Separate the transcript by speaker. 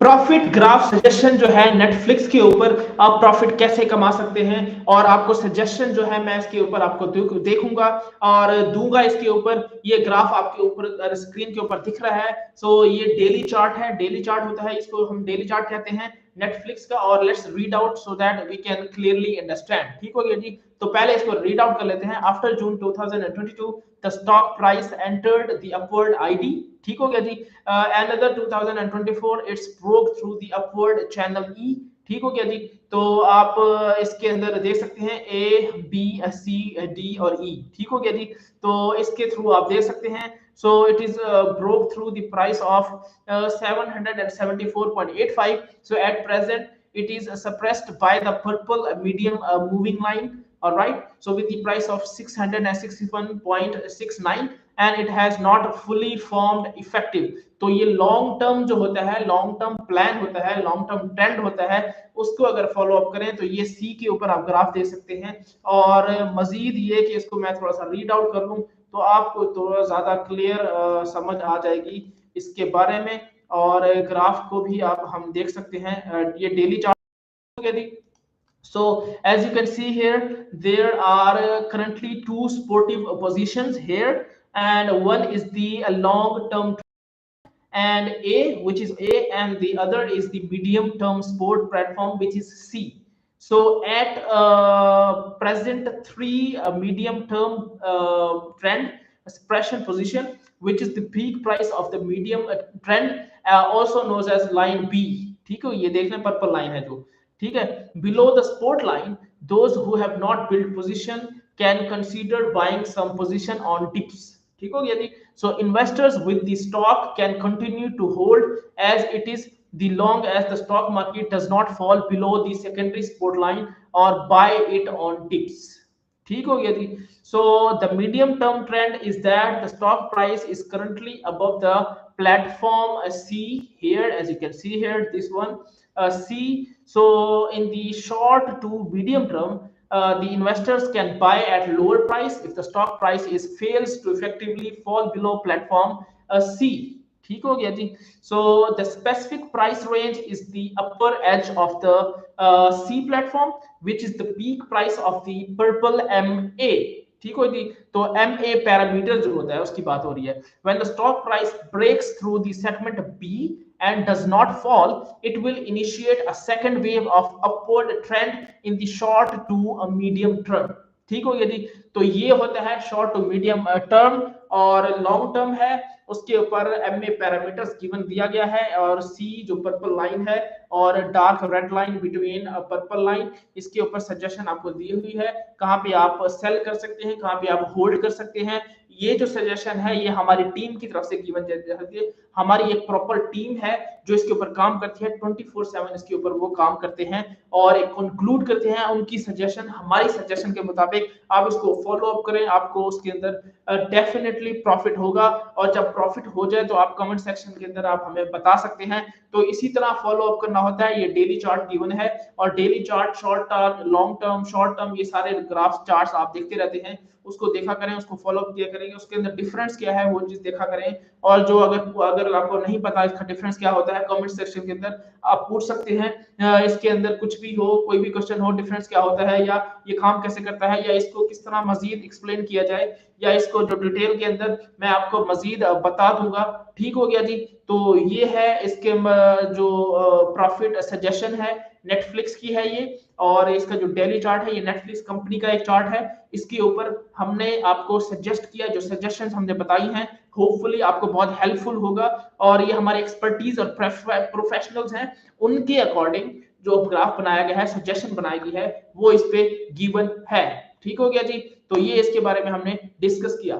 Speaker 1: Profit graph suggestion जो है Netflix के ऊपर आप प्रॉफिट कैसे कमा सकते हैं, और आपको सजेशन जो है मैं इसके ऊपर आपको देखूंगा और दूंगा इसके ऊपर। ये ग्राफ आपके ऊपर स्क्रीन के ऊपर दिख रहा है। सो ये डेली चार्ट है, डेली चार्ट होता है, इसको हम डेली चार्ट कहते हैं नेटफ्लिक्स का। और let's read out so that we can clearly understand. ठीक हो गया जी। तो पहले इसको रीड आउट कर लेते हैं। After June 2022 the stock price entered the upward ID. ठीक हो गया जी। another 2024 it's broke through the upward channel E। ठीक हो गया जी। तो आप इसके अंदर देख सकते हैं A, B, C, D और E। ठीक हो गया जी। तो इसके थ्रू आप देख सकते हैं। So it is broke through the price of 774.85. So at present it is suppressed by the purple medium moving line. All right. So with the price of 661.69 and it has not fully formed effective। तो ये long term जो होता है, long term plan होता है, long term trend होता है, उसको अगर फॉलो अप करें तो ये सी के ऊपर आप ग्राफ देख सकते हैं। और मजीद ये कि इसको मैं थोड़ा सा रीड आउट कर लूं तो आपको थोड़ा ज्यादा क्लियर समझ आ जाएगी इसके बारे में। और ग्राफ को भी आप हम देख सकते हैं। ये daily chart. So as you can see here, there are currently two sportive positions here, and one is the long term and A, which is A, and the other is the medium term sport platform, which is C. So at present, three medium term trend suppression position, which is the peak price of the medium trend, also known as line B। ठीक है, ये देख लें purple line है जो। ठीक है, below the sport line those who have not built position can consider buying some position on dips। ठीक हो गया जी। So investors with the stock can continue to hold as it is the long as the stock market does not fall below the secondary support line or buy it on dips। ठीक हो गया जी। So the medium term trend is that the stock price is currently above the platform C here, as you can see here, this one C। So in the short to medium term, the investors can buy at lower price if the stock price is fails to effectively fall below platform C। ठीक हो गया जी। So the specific price range is the upper edge of the C platform, which is the peak price of the purple MA। ठीक हो जी। तो MA parameter जो होता है उसकी बात हो रही है। When the stock price breaks through the segment B and does not fall, it will initiate a second wave of upward trend in the short to a medium term। ठीक हो गया जी। तो ये होता है शॉर्ट टू मीडियम टर्म। और long term है उसके ऊपर एमए पैरामीटर्स गिवन दिया गया है, और सी जो पर्पल लाइन है और dark red line between purple line, इसके ऊपर सजेशन आपको दी हुई है कहाँ पे आप सेल कर सकते हैं, कहाँ पे आप होल्ड कर सकते हैं। ये जो सजेशन है ये हमारी टीम की तरफ से गिवन जाती है। हमारी एक प्रॉपर टीम है जो इसके ऊपर काम करती है 24/7, इसके ऊपर वो काम करते हैं और एक कंक्लूड करते हैं उनकी सजेशन, हमारी सजेशन के मुताबिक आप इसको फॉलो अप करें, आपको उसके अंदर डेफिनेटली प्रॉफिट होगा। और जब प्रॉफिट हो जाए तो आप कमेंट सेक्शन के अंदर आप हमें बता सकते हैं। तो इसी तरह फॉलो अप करना होता है। ये डेली चार्ट गिवन है और daily chart, short term, long term, short term, ये सारे ग्राफ चार्ट्स आप देखते रहते हैं, उसको देखा करें, उसको फॉलो अप किया करेंगे, उसके अंदर डिफरेंस क्या है वो चीज देखा करें। और जो अगर आपको नहीं पता इसका डिफरेंस क्या होता है, कमेंट सेक्शन के अंदर आप पूछ सकते हैं। इसके अंदर कुछ भी हो, कोई भी क्वेश्चन हो, डिफरेंस क्या होता है या ये काम कैसे करता है या इसको किस तरह मजीद एक्सप्लेन किया जाए, या इसको जो डिटेल के अंदर मैं आपको मजीद बता दूंगा। ठीक हो गया जी। तो ये है इसके जो प्रॉफिट सजेशन है, नेटफ्लिक्स की है ये। और इसका जो डेली चार्ट है ये नेटफ्लिक्स कंपनी का एक चार्ट है। इसके ऊपर हमने आपको सजेस्ट किया, जो सजेशंस हमने बताई हैं होपफुली आपको बहुत हेल्पफुल होगा। और ये हमारे एक्सपर्टीज और प्रोफेशनल्स हैं, उनके अकॉर्डिंग जो ग्राफ बनाया गया है, सजेशन बनाई गई है, वो इस पे गिवन है। ठीक हो गया जी। तो ये इसके बारे में हमने डिस्कस किया।